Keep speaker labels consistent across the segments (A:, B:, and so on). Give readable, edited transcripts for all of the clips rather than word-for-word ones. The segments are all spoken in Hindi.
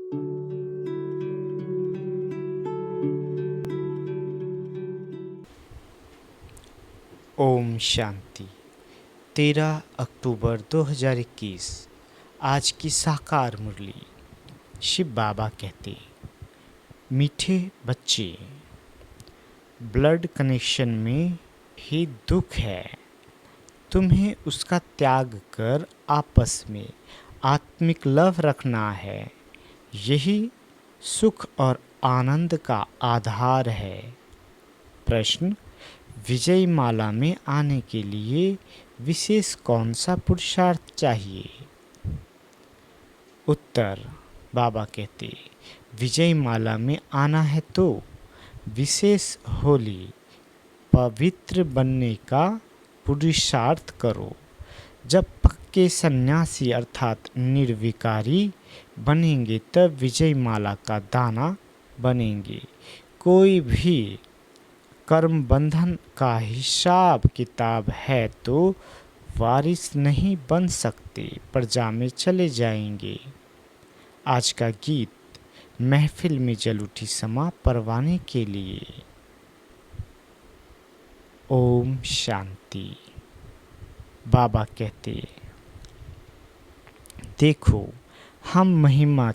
A: ओम शांति। 13 अक्टूबर 2021 आज की साकार मुरली। शिव बाबा कहते, मीठे बच्चे, ब्लड कनेक्शन में ही दुख है। तुम्हें उसका त्याग कर आपस में आत्मिक लव रखना है। यही सुख और आनंद का आधार है। प्रश्न, विजय माला में आने के लिए विशेष कौन सा पुरुषार्थ चाहिए? उत्तर, बाबा कहते, विजय माला में आना है तो विशेष होली पवित्र बनने का पुरुषार्थ करो। जब पक्के सन्यासी अर्थात निर्विकारी बनेंगे तब विजय माला का दाना बनेंगे। कोई भी कर्म बंधन का हिसाब किताब है तो वारिस नहीं बन सकते, प्रजा में चले जाएंगे। आज का गीत महफिल में जल उठी समा परवाने के लिए। ओम शांति। बाबा कहते, देखो हम महिमा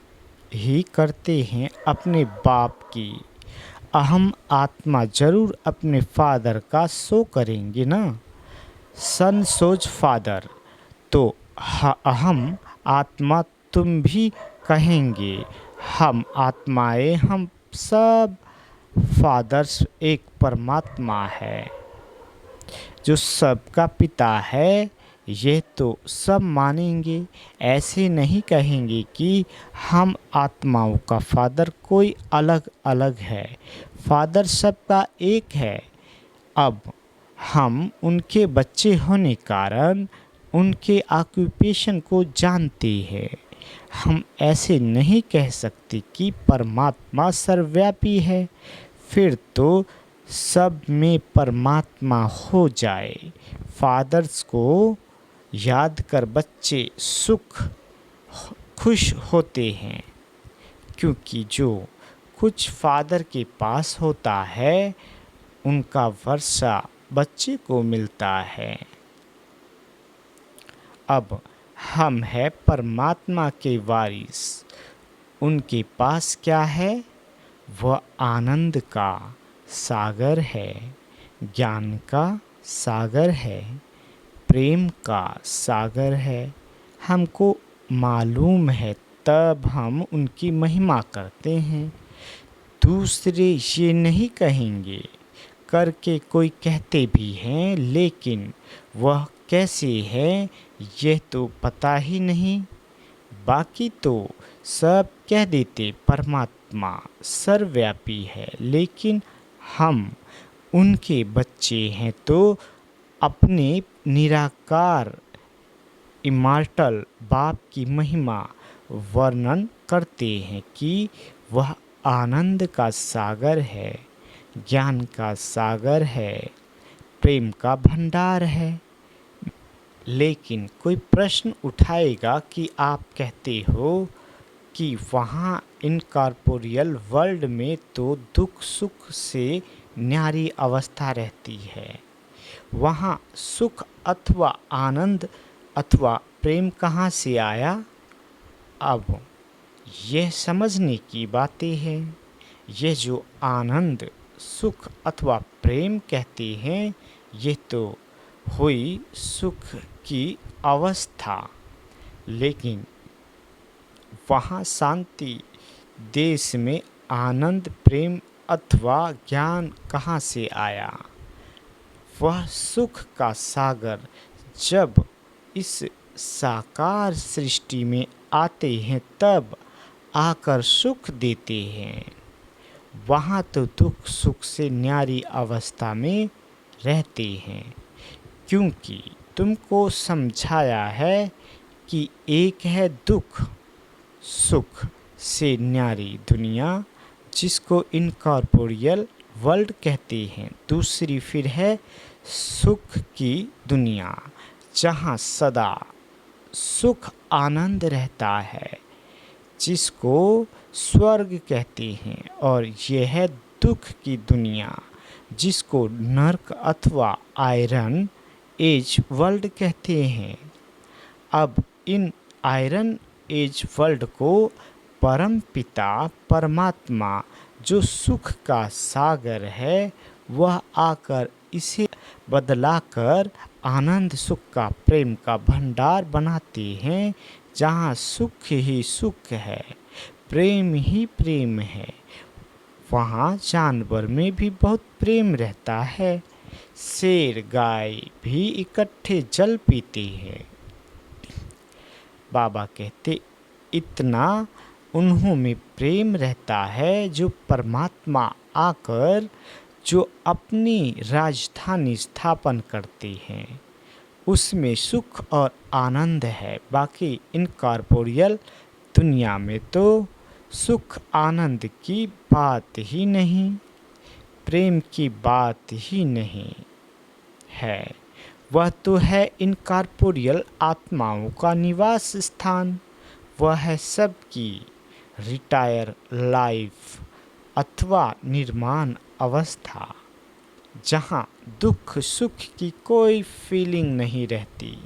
A: ही करते हैं अपने बाप की। अहम आत्मा जरूर अपने फादर का शो करेंगे ना। सन सोच फादर तो अहम आत्मा तुम भी कहेंगे। हम आत्माएं, हम सब फादर्स एक परमात्मा है जो सबका पिता है। ये तो सब मानेंगे। ऐसे नहीं कहेंगे कि हम आत्माओं का फादर कोई अलग अलग है। फादर सबका एक है। अब हम उनके बच्चे होने कारण उनके ऑक्यूपेशन को जानते हैं। हम ऐसे नहीं कह सकते कि परमात्मा सर्वव्यापी है, फिर तो सब में परमात्मा हो जाए। फादर्स को याद कर बच्चे खुश होते हैं, क्योंकि जो कुछ फादर के पास होता है उनका वर्षा बच्चे को मिलता है। अब हम हैं परमात्मा के वारिस। उनके पास क्या है? वह आनंद का सागर है, ज्ञान का सागर है, प्रेम का सागर है। हमको मालूम है तब हम उनकी महिमा करते हैं। दूसरे ये नहीं कहेंगे, करके कोई कहते भी हैं, लेकिन वह कैसे है यह तो पता ही नहीं। बाकी तो सब कह देते परमात्मा सर्वव्यापी है, लेकिन हम उनके बच्चे हैं तो अपने निराकार इमॉर्टल बाप की महिमा वर्णन करते हैं कि वह आनंद का सागर है, ज्ञान का सागर है, प्रेम का भंडार है। लेकिन कोई प्रश्न उठाएगा कि आप कहते हो कि वहाँ इनकॉर्पोरियल वर्ल्ड में तो दुख सुख से न्यारी अवस्था रहती है, वहाँ सुख अथवा आनंद अथवा प्रेम कहाँ से आया? अब यह समझने की बातें हैं। यह जो आनंद सुख अथवा प्रेम कहते हैं, यह तो हुई सुख की अवस्था, लेकिन वहाँ शांति देश में आनंद प्रेम अथवा ज्ञान कहाँ से आया? वह सुख का सागर जब इस साकार सृष्टि में आते हैं तब आकर सुख देते हैं। वहाँ तो दुख सुख से न्यारी अवस्था में रहते हैं, क्योंकि तुमको समझाया है कि एक है दुख सुख से न्यारी दुनिया, जिसको इनकॉर्पोरियल वर्ल्ड कहते हैं। दूसरी फिर है सुख की दुनिया, जहाँ सदा सुख आनंद रहता है, जिसको स्वर्ग कहते हैं, और यह है दुख की दुनिया, जिसको नर्क अथवा आयरन एज वर्ल्ड कहते हैं। अब इन आयरन एज वर्ल्ड को परम पिता परमात्मा, जो सुख का सागर है, वह आकर इसे बदलाकर आनंद सुख का प्रेम का भंडार बनाते हैं। जहाँ सुख ही सुख है, प्रेम ही प्रेम है, वहाँ जानवर में भी बहुत प्रेम रहता है। शेर गाय भी इकट्ठे जल पीते हैं। बाबा कहते, इतना उन्हों में प्रेम रहता है, जो परमात्मा आकर जो अपनी राजधानी स्थापन करते हैं, उसमें सुख और आनंद है। बाकी इन कॉर्पोरियल दुनिया में तो सुख आनंद की बात ही नहीं, प्रेम की बात ही नहीं है। वह तो है इन कॉर्पोरियल आत्माओं का निवास स्थान। वह है सबकी रिटायर लाइफ अथवा निर्माण अवस्था, जहाँ दुख सुख की कोई फीलिंग नहीं रहती।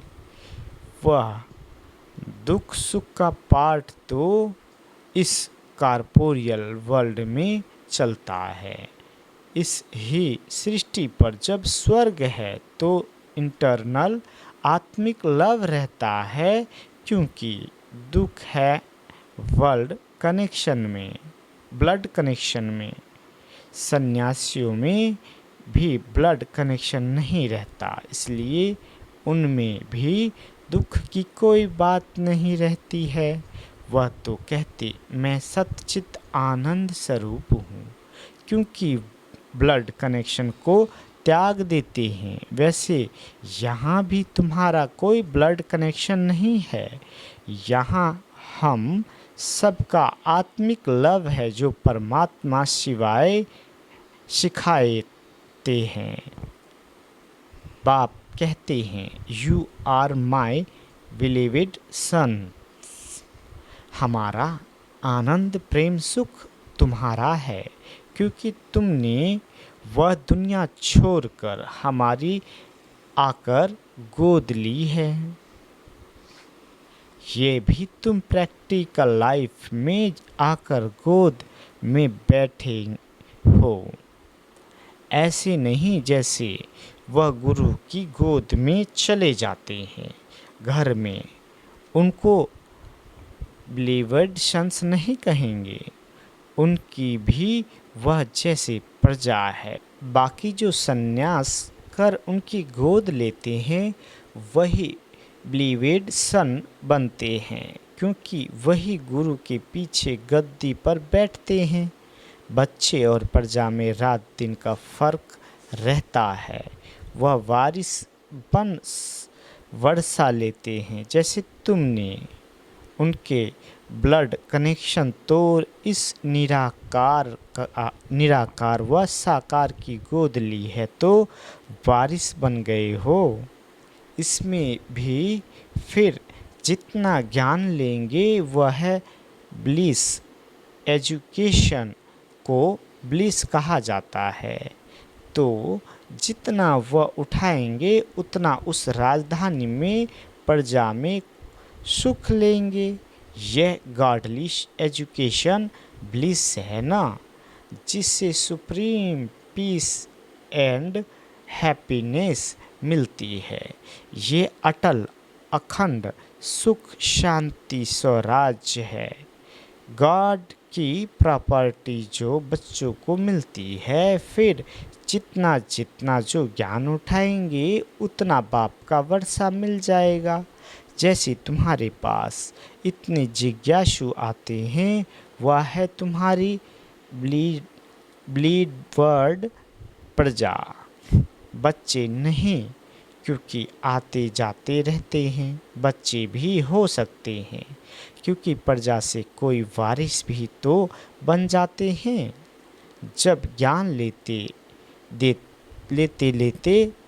A: वह दुख सुख का पार्ट तो इस कॉर्पोरियल वर्ल्ड में चलता है। इस ही सृष्टि पर जब स्वर्ग है तो इंटरनल आत्मिक लव रहता है, क्योंकि दुख है वर्ल्ड कनेक्शन में, ब्लड कनेक्शन में। सन्यासियों में भी ब्लड कनेक्शन नहीं रहता, इसलिए उनमें भी दुख की कोई बात नहीं रहती है। वह तो कहते, मैं सच्चित आनंद स्वरूप हूँ, क्योंकि ब्लड कनेक्शन को त्याग देते हैं। वैसे यहाँ भी तुम्हारा कोई ब्लड कनेक्शन नहीं है। यहाँ हम सबका आत्मिक लव है, जो परमात्मा शिवाय सिखाते हैं। बाप कहते हैं, यू आर माई बिलीवेड सन। हमारा आनंद प्रेम सुख तुम्हारा है, क्योंकि तुमने वह दुनिया छोड़कर हमारी आकर गोद ली है। ये भी तुम प्रैक्टिकल लाइफ में आकर गोद में बैठे हो, ऐसे नहीं जैसे वह गुरु की गोद में चले जाते हैं घर में। उनको बिलीवर्ड सन्स नहीं कहेंगे, उनकी भी वह जैसे प्रजा है। बाकी जो सन्यास कर उनकी गोद लेते हैं, वही बिलीवेड सन बनते हैं, क्योंकि वही गुरु के पीछे गद्दी पर बैठते हैं। बच्चे और प्रजा में रात दिन का फर्क रहता है। वह वारिस बन वर्षा लेते हैं, जैसे तुमने उनके ब्लड कनेक्शन तोड़ इस निराकार व साकार की गोद ली है, तो वारिस बन गए हो। इसमें भी फिर जितना ज्ञान लेंगे वह ब्लिस, एजुकेशन को ब्लिस कहा जाता है। तो जितना वह उठाएंगे उतना उस राजधानी में प्रजा में सुख लेंगे। यह गॉडली एजुकेशन ब्लिस है ना, जिससे सुप्रीम पीस एंड हैप्पीनेस मिलती है। ये अटल अखंड सुख शांति स्वराज्य है। गॉड की प्रॉपर्टी जो बच्चों को मिलती है। फिर जितना जितना जो ज्ञान उठाएंगे उतना बाप का वर्षा मिल जाएगा। जैसे तुम्हारे पास इतने जिज्ञासु आते हैं, वह है तुम्हारी ब्लीड वर्ड प्रजा। बच्चे नहीं, क्योंकि आते जाते रहते हैं। बच्चे भी हो सकते हैं, क्योंकि प्रजा से कोई वारिस भी तो बन जाते हैं। जब ज्ञान लेते लेते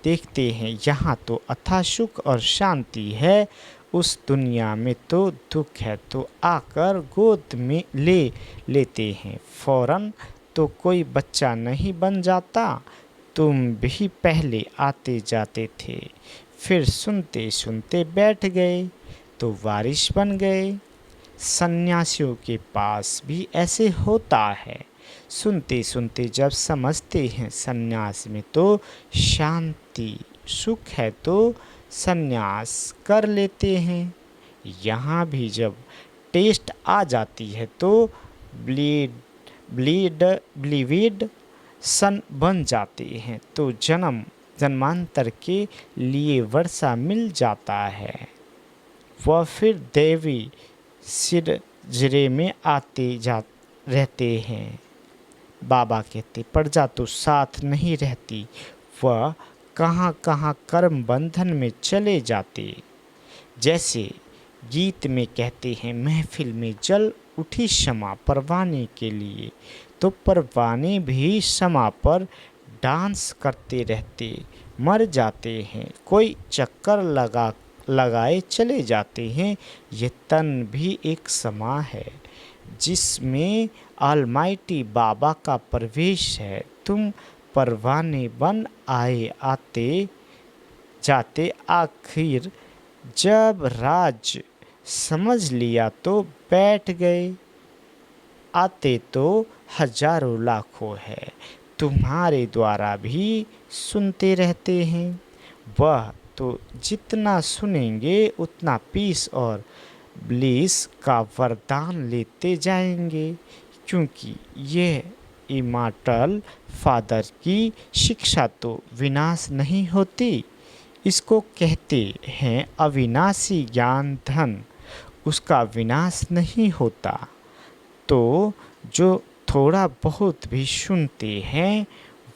A: देखते हैं यहाँ तो अथाह सुख और शांति है, उस दुनिया में तो दुख है तो आकर गोद में ले लेते हैं फौरन, तो कोई बच्चा नहीं बन जाता। तुम भी पहले आते जाते थे, फिर सुनते सुनते बैठ गए तो वारिश बन गए। सन्यासियों के पास भी ऐसे होता है, सुनते सुनते जब समझते हैं सन्यास में तो शांति सुख है तो सन्यास कर लेते हैं। यहाँ भी जब टेस्ट आ जाती है तो ब्लीड ब्लीड ब्लीविड सन बन जाते हैं तो जन्मांतर के लिए वर्षा मिल जाता है। वह फिर देवी सिरजरे में आते जा रहते हैं। बाबा कहते प्रजा तो साथ नहीं रहती, वह कहाँ कहाँ कर्म बंधन में चले जाते। जैसे गीत में कहते हैं महफिल में जल उठी शमा परवाने के लिए, तो परवाने भी शमा पर डांस करते रहते मर जाते हैं। कोई चक्कर लगाए चले जाते हैं। ये तन भी एक शमा है जिसमें ऑलमाइटी बाबा का प्रवेश है। तुम परवाने बन आए आते जाते, आखिर जब राज समझ लिया तो बैठ गए। आते तो हजारों लाखों है, तुम्हारे द्वारा भी सुनते रहते हैं। वह तो जितना सुनेंगे उतना पीस और ब्लिस का वरदान लेते जाएंगे, क्योंकि यह इमॉर्टल फादर की शिक्षा तो विनाश नहीं होती। इसको कहते हैं अविनाशी ज्ञान धन, उसका विनाश नहीं होता। तो जो थोड़ा बहुत भी सुनते हैं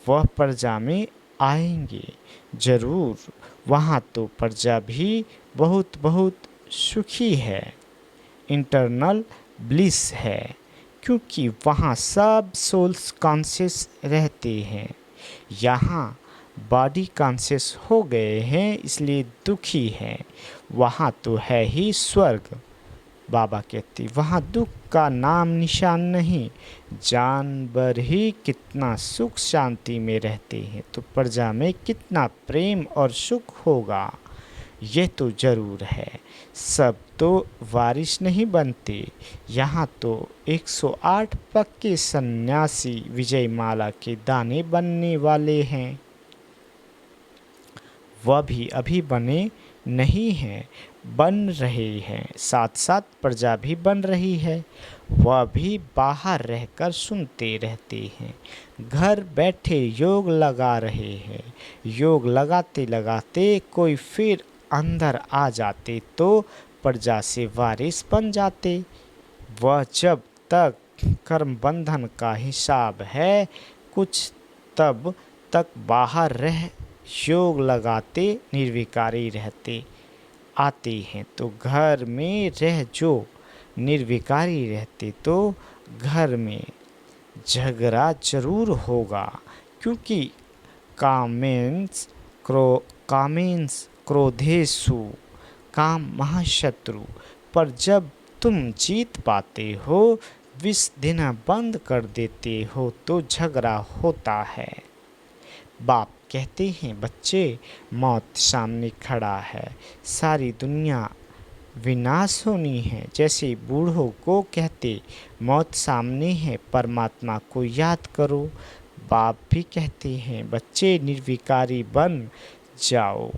A: वह प्रजा में आएंगे जरूर। वहाँ तो प्रजा भी बहुत बहुत सुखी है, इंटरनल ब्लिस है, क्योंकि वहाँ सब सोल्स कॉन्शियस रहते हैं। यहाँ बॉडी कॉन्शियस हो गए हैं इसलिए दुखी हैं। वहाँ तो है ही स्वर्ग। बाबा कहते वहाँ दुख का नाम निशान नहीं। जानवर ही कितना सुख शांति में रहते हैं तो प्रजा में कितना प्रेम और सुख होगा, यह तो जरूर है। सब तो वारिस नहीं बनते। यहाँ तो 108 पक्के सन्यासी विजय माला के दाने बनने वाले हैं। वह भी अभी बने नहीं हैं, बन रहे हैं। साथ साथ प्रजा भी बन रही है। वह भी बाहर रहकर सुनते रहते हैं, घर बैठे योग लगा रहे हैं। योग लगाते लगाते कोई फिर अंदर आ जाते तो प्रजा से वारिस बन जाते। वह जब तक कर्म बंधन का हिसाब है कुछ तब तक बाहर रह योग लगाते निर्विकारी रहते आते हैं। तो घर में रह जो निर्विकारी रहते तो घर में झगड़ा जरूर होगा, क्योंकि कामेंस क्रोधेशु काम महाशत्रु। पर जब तुम जीत पाते हो, 20 दिन बंद कर देते हो तो झगड़ा होता है। बाप कहते हैं बच्चे मौत सामने खड़ा है, सारी दुनिया विनाश होनी है। जैसे बूढ़ों को कहते मौत सामने है, परमात्मा को याद करो। बाप भी कहते हैं बच्चे निर्विकारी बन जाओ,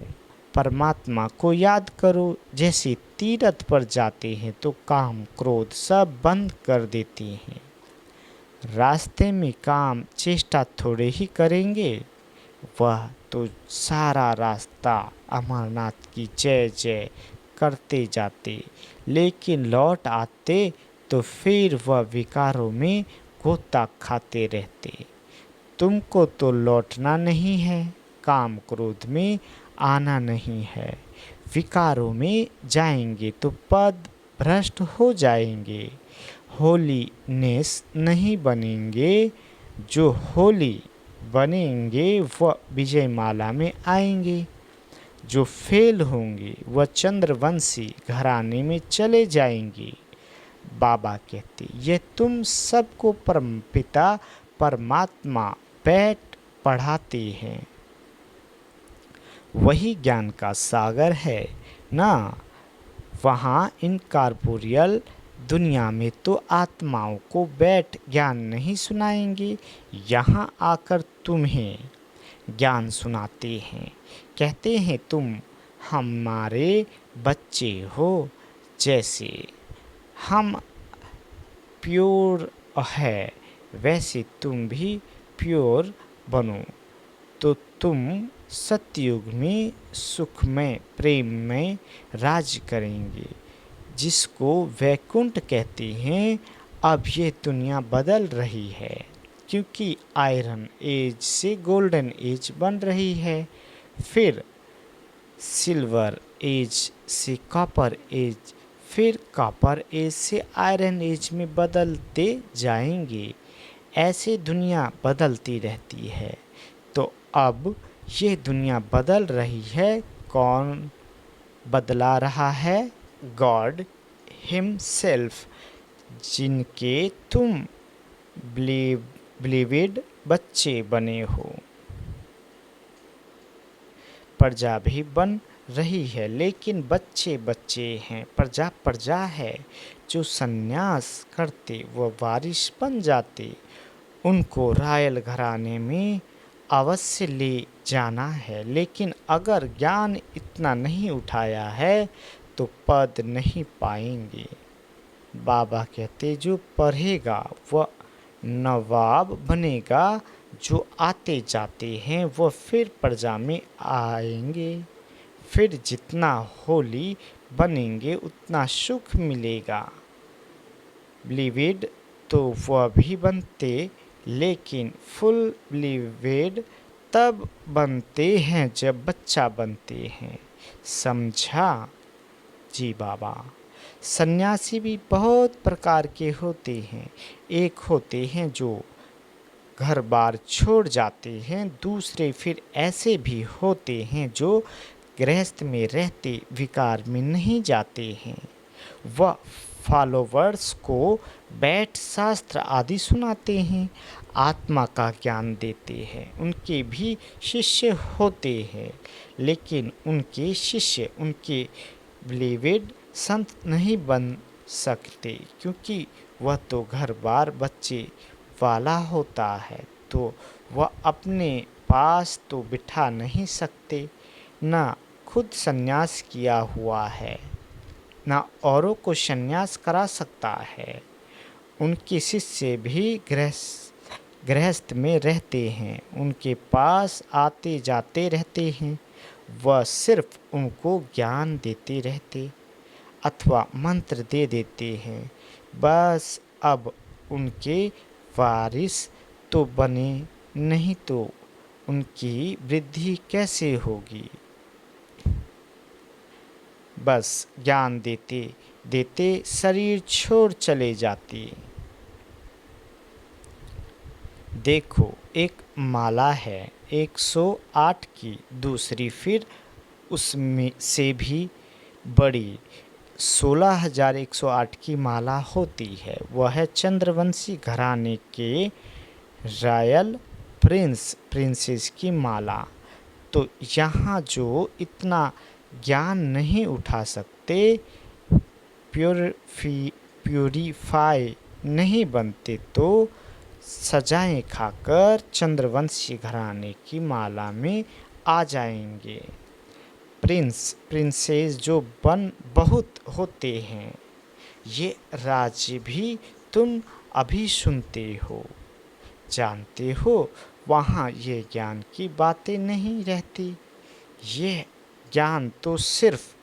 A: परमात्मा को याद करो। जैसे तीरथ पर जाते हैं तो काम क्रोध सब बंद कर देते हैं। रास्ते में काम चेष्टा थोड़े ही करेंगे, वह तो सारा रास्ता अमरनाथ की जय जय करते जाते, लेकिन लौट आते तो फिर वह विकारों में गोता खाते रहते। तुमको तो लौटना नहीं है, काम क्रोध में आना नहीं है। विकारों में जाएंगे तो पद भ्रष्ट हो जाएंगे, होलीनेस नहीं बनेंगे। जो होली बनेंगे वह विजय माला में आएंगे। जो फेल होंगे वह चंद्रवंशी घराने में चले जाएंगे। बाबा कहते, ये तुम सबको परमपिता परमात्मा बैठ पढ़ाते हैं, वही ज्ञान का सागर है ना। वहाँ इन कॉर्पोरियल दुनिया में तो आत्माओं को बैठ ज्ञान नहीं सुनाएंगे, यहाँ आकर तुम्हें ज्ञान सुनाते हैं। कहते हैं तुम हमारे बच्चे हो, जैसे हम प्योर है वैसे तुम भी प्योर बनो, तो तुम सतयुग में सुख में प्रेम में राज करेंगे, जिसको वैकुंठ कहते हैं। अब ये दुनिया बदल रही है, क्योंकि आयरन एज से गोल्डन एज बन रही है, फिर सिल्वर एज से कॉपर एज, फिर कॉपर एज से आयरन एज में बदलते जाएंगे। ऐसे दुनिया बदलती रहती है। तो अब ये दुनिया बदल रही है। कौन बदला रहा है? गॉड हिमसेल्फ, जिनके तुम बिलीवेड बच्चे बने हो। प्रजा भी बन रही है, लेकिन बच्चे बच्चे हैं, प्रजा प्रजा है। जो सन्यास करते वो वारिस बन जाते, उनको रायल घराने में अवश्य ले जाना है। लेकिन अगर ज्ञान इतना नहीं उठाया है तो पद नहीं पाएंगे। बाबा कहते, जो पढ़ेगा वह नवाब बनेगा, जो आते जाते हैं वो फिर प्रजा में आएंगे, फिर जितना होली बनेंगे उतना सुख मिलेगा। बिलीवेड तो वह भी बनते, लेकिन फुल बिलीवेड तब बनते हैं जब बच्चा बनते हैं। समझा? जी बाबा। सन्यासी भी बहुत प्रकार के होते हैं। एक होते हैं जो घर बार छोड़ जाते हैं, दूसरे फिर ऐसे भी होते हैं जो गृहस्थ में रहते विकार में नहीं जाते हैं। वह फॉलोवर्स को बैठ शास्त्र आदि सुनाते हैं, आत्मा का ज्ञान देते हैं। उनके भी शिष्य होते हैं, लेकिन उनके शिष्य उनके बिलीवेड संत नहीं बन सकते, क्योंकि वह तो घर बार बच्चे वाला होता है, तो वह अपने पास तो बिठा नहीं सकते, ना खुद संन्यास किया हुआ है, ना औरों को संन्यास करा सकता है। उनके शिष्य भी गृहस्थ में रहते हैं, उनके पास आते जाते रहते हैं। वह सिर्फ उनको ज्ञान देते रहते अथवा मंत्र दे देते हैं, बस। अब उनके वारिस तो बने नहीं, तो उनकी वृद्धि कैसे होगी? बस ज्ञान देते देते शरीर छोड़ चले जाते। देखो, एक माला है 108 की, दूसरी फिर उसमें से भी बड़ी 16,108 की माला होती है। वह है चंद्रवंशी घराने के रॉयल प्रिंसेस की माला। तो यहाँ जो इतना ज्ञान नहीं उठा सकते, प्यूरिफाई नहीं बनते, तो सजाएं खाकर चंद्रवंशी घराने की माला में आ जाएंगे। प्रिंसेस जो बहुत होते हैं, ये राज्य भी तुम अभी सुनते हो, जानते हो। वहाँ ये ज्ञान की बातें नहीं रहती। ये ज्ञान तो सिर्फ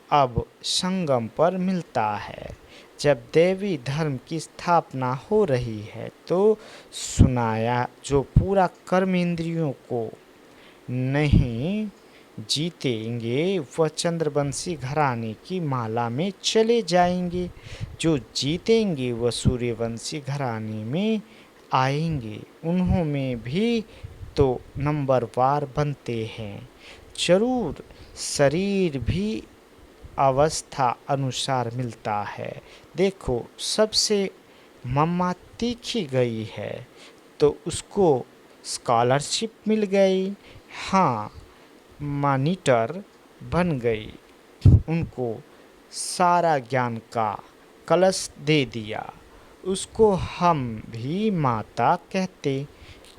A: अब संगम पर मिलता है। जब देवी धर्म की स्थापना हो रही है तो सुनाया, जो पूरा कर्म इंद्रियों को नहीं जीतेंगे वह चंद्रवंशी घराने की माला में चले जाएंगे, जो जीतेंगे वह सूर्यवंशी घराने में आएंगे। उन्होंने भी तो नंबरवार बनते हैं। जरूर शरीर भी अवस्था अनुसार मिलता है। देखो, सबसे मम्मा तीखी गई है तो उसको स्कॉलरशिप मिल गई। हाँ, मॉनिटर बन गई, उनको सारा ज्ञान का कलश दे दिया। उसको हम भी माता कहते,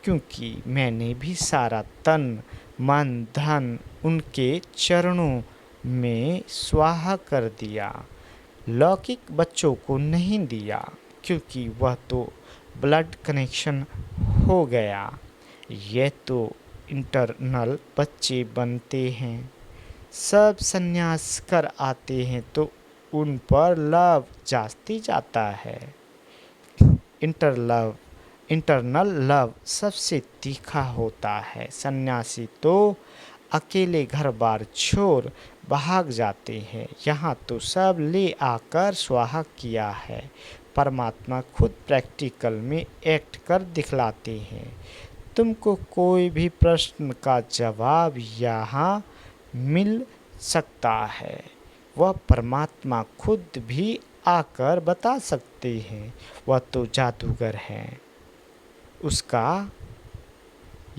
A: क्योंकि मैंने भी सारा तन मन धन उनके चरणों में स्वाहा कर दिया। लौकिक बच्चों को नहीं दिया, क्योंकि वह तो ब्लड कनेक्शन हो गया। ये तो इंटरनल बच्चे बनते हैं। सब संन्यास कर आते हैं तो उन पर लव जाती जाता है। इंटरनल लव सबसे तीखा होता है। सन्यासी तो अकेले घर बार छोड़ भाग जाते हैं। यहाँ तो सब ले आकर स्वाहा किया है। परमात्मा खुद प्रैक्टिकल में एक्ट कर दिखलाते हैं। तुमको कोई भी प्रश्न का जवाब यहाँ मिल सकता है, वह परमात्मा खुद भी आकर बता सकते हैं। वह तो जादूगर हैं। उसका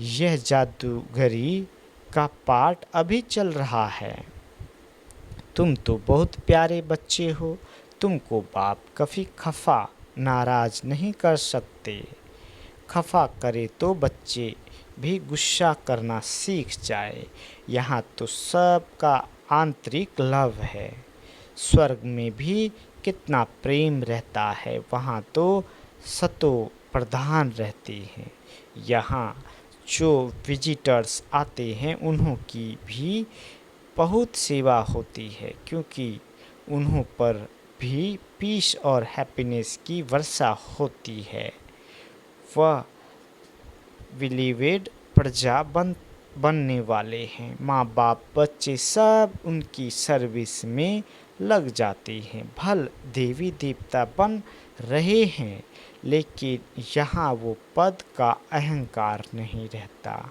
A: यह जादूगरी का पार्ट अभी चल रहा है। तुम तो बहुत प्यारे बच्चे हो। तुमको बाप कभी खफा नाराज नहीं कर सकते। खफा करे तो बच्चे भी गुस्सा करना सीख जाए। यहाँ तो सबका आंतरिक लव है। स्वर्ग में भी कितना प्रेम रहता है। वहाँ तो सतो प्रधान रहते हैं। यहाँ जो विजिटर्स आते हैं उन्हों की भी बहुत सेवा होती है, क्योंकि उन्हों पर भी पीस और हैप्पीनेस की वर्षा होती है। वह बिलीवेड प्रजा बनने वाले हैं। माँ बाप बच्चे सब उनकी सर्विस में लग जाते हैं। भल देवी देवता बन रहे हैं, लेकिन यहाँ वो पद का अहंकार नहीं रहता।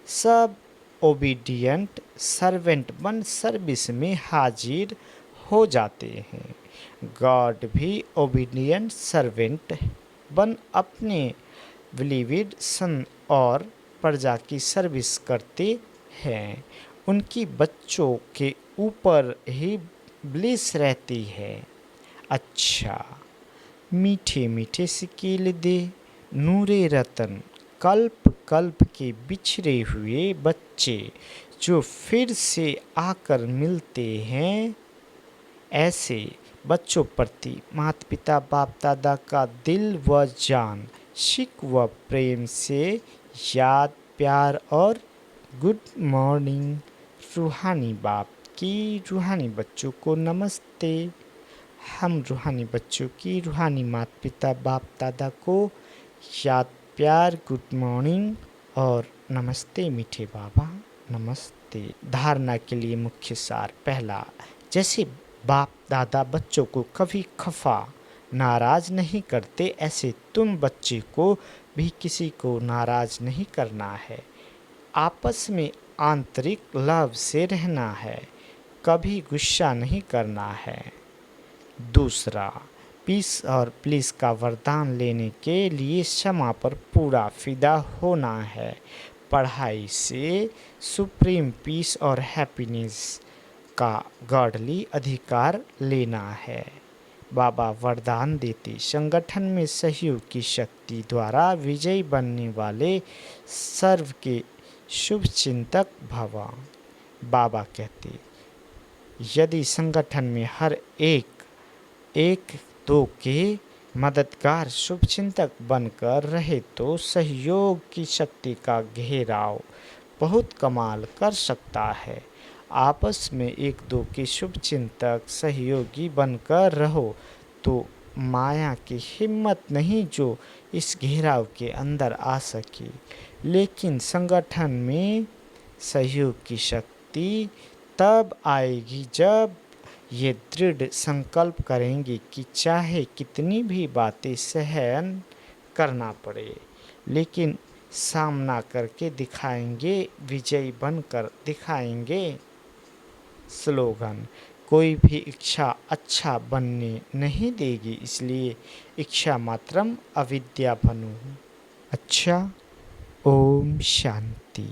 A: सब ओबीडियंट सर्वेंट बन सर्विस में हाजिर हो जाते हैं। गॉड भी ओबीडियंट सर्वेंट बन अपने बिलीविड सन और प्रजा की सर्विस करते हैं। उनकी बच्चों के ऊपर ही ब्लिस रहती है। अच्छा, मीठे मीठे सिकील दे नूरे रतन, कल्प कल्प के बिछड़े हुए बच्चे जो फिर से आकर मिलते हैं। ऐसे बच्चों प्रति माता पिता बाप दादा का दिल व जान सिक व प्रेम से याद प्यार और गुड मॉर्निंग। रूहानी बाप की रूहानी बच्चों को नमस्ते। हम रूहानी बच्चों की रूहानी माता पिता बाप दादा को याद प्यार गुड मॉर्निंग और नमस्ते मीठे बाबा नमस्ते। धारणा के लिए मुख्य सार। पहला, जैसे बाप दादा बच्चों को कभी खफा नाराज नहीं करते, ऐसे तुम बच्चे को भी किसी को नाराज नहीं करना है। आपस में आंतरिक लव से रहना है, कभी गुस्सा नहीं करना है। दूसरा, पीस और प्लीज का वरदान लेने के लिए क्षमा पर पूरा फिदा होना है। पढ़ाई से सुप्रीम पीस और हैप्पीनेस का गॉडली अधिकार लेना है। बाबा वरदान देते, संगठन में सहयोग की शक्ति द्वारा विजयी बनने वाले सर्व के शुभ चिंतक भव। बाबा कहते, यदि संगठन में हर एक दो के मददगार शुभचिंतक बनकर रहे तो सहयोग की शक्ति का घेराव बहुत कमाल कर सकता है। आपस में एक दो के शुभचिंतक सहयोगी बनकर रहो तो माया की हिम्मत नहीं जो इस घेराव के अंदर आ सके। लेकिन संगठन में सहयोग की शक्ति तब आएगी जब ये दृढ़ संकल्प करेंगे कि चाहे कितनी भी बातें सहन करना पड़े, लेकिन सामना करके दिखाएंगे, विजयी बनकर दिखाएंगे। स्लोगन: कोई भी इच्छा अच्छा बनने नहीं देगी, इसलिए इच्छा मात्रम अविद्या बनो। अच्छा, ओम शांति।